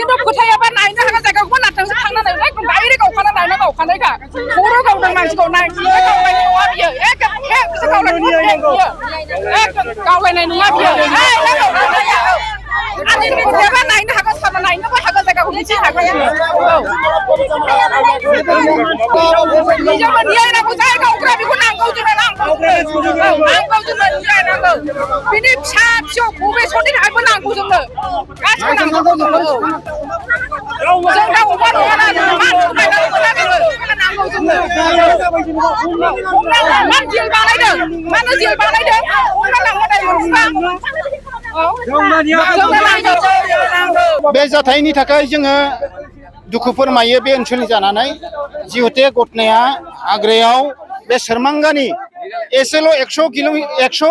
खिन्थु फोथायाबा नायनो हानाय जायगाखौबो नाथांसो थांनानै एकदम डाइरेक्ट गावखाना नायना गावखानायखा खर' गावदों मानसिखौ गावलायनाय नङा बियो एकदम गावलायनाय नङा बियो आंनि फोथायाबा नायनो हागोन सारना नायनोबो हागोन जायगाखौ मिथि हागोन निजोंबो नियायनांगौ जाय गावग्रा बेखौ नांगौ जोंनो नांगौ जोंनो नियायनांगौ बिनि फिसा फिसौ बबे समनि थाखायबो नांगौ जोंनो गासिबो नांगौ जोंनो जों दा अमा नङाना जोङो मान थगायनानै मोना जोङो नांगौ जोंनो मान जेल बानायदों मानो जेल बानायदों हमना लांनाय मोनबा बे जाथायनि थाखाय जोङो दुखु फोरमायो बे ओनसोलनि जानानै जिहेतु घटनाया आग्रायाव बे सोरमांगानि एसेल' 100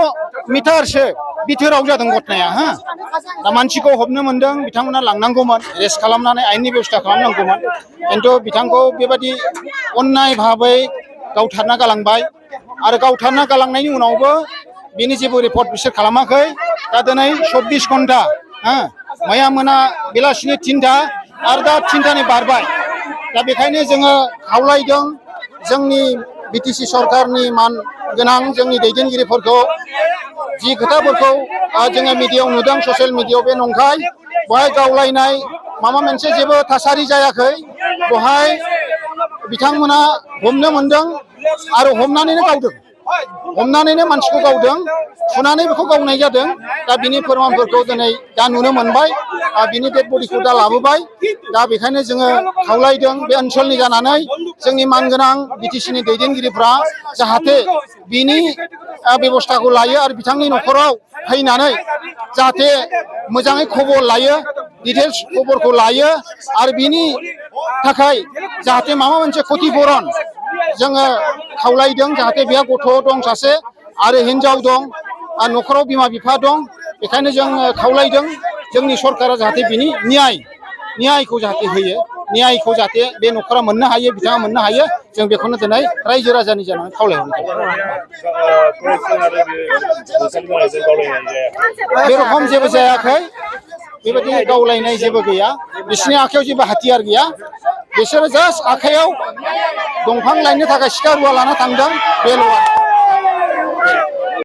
मिटारसो बिथोराव जादों घटनाया दा मानसिखौ हमनो मोनदों बिथांमोना लांनांगौमोन रेस्ट खालामनानै आयेननि बेबस्था खालामनांगौमोन खिन्थु बिथांखौ बेबायदि अन्याय भाबै गावथारना गालांबाय आरो गावथारना गालांनायनि उनावबो बिनि जेबो रिपर्ट बिसोर खालामाखै दा दिनै 24 घन्टा मैया मोना बेलासिनि 3टा आरो दा 3टानि बारबाय दा बेखायनो जोङो खावलायदों जोंनि बिटिसि सरकारनि मान गोनां जोंनि दैदेनगिरिफोरखौ जि खोथाफोरखौ जोङो मिडियायाव नुदों ससियेल मिडियायाव बे नंखाय बेवहाय गावलायनाय माबा मोनसे जेबो थासारि जायाखै बेवहाय बिथांमोना हमनो मोनदों आरो हमनानैनो गावदों हमनानैनो मानसिखौ गावदों थुनानै बेखौ गावनाय जादों दा बिनि फोरमानफोरखौ दिनै दा नुनो मोनबाय बिनि डेड बडिखौ दा लाबोबाय दा बेखायनो जोङो खावलायदों बे ओनसोलनि जानानै जोंनि मानगोनां बिटिसिनि दैदेनगिरिफ्रा जाहाथे बिनि बेबस्थाखौ लायो आरो बिथांनि न'खराव फैनानै जाहाथे मोजाङै खबर लायो डिटेल्स खबरखौ लायो आरो बिनि थाखाय जाहाथे माबा मोनसे क्षतिपुरन जोङो खावलायदों जाहाथे बेहा गथ' दं सासे आरो हिनजाव दं आरो न'खराव बिमा बिफा दं बेखायनो जोङो खावलायदों जोंनि सरकारा जाहाथे बिनि न्यायखौ जाहाथे होयो न्यायखौ जाहाथे बे न'खरा मोननो हायो बिथाङा मोननो हायो जों बेखौनो दिनै रायजो राजानि जानानै खावलायहरनाय बे रखम जेबो जायाखै बेबायदि गावलायनाय जेबो गैया बिसोरनि आखायाव जेबो हाथियार गैया बिसोरो जास्ट आखायाव दंफां लायनो थाखाय सिखा रुवा लाना थांदों बेल'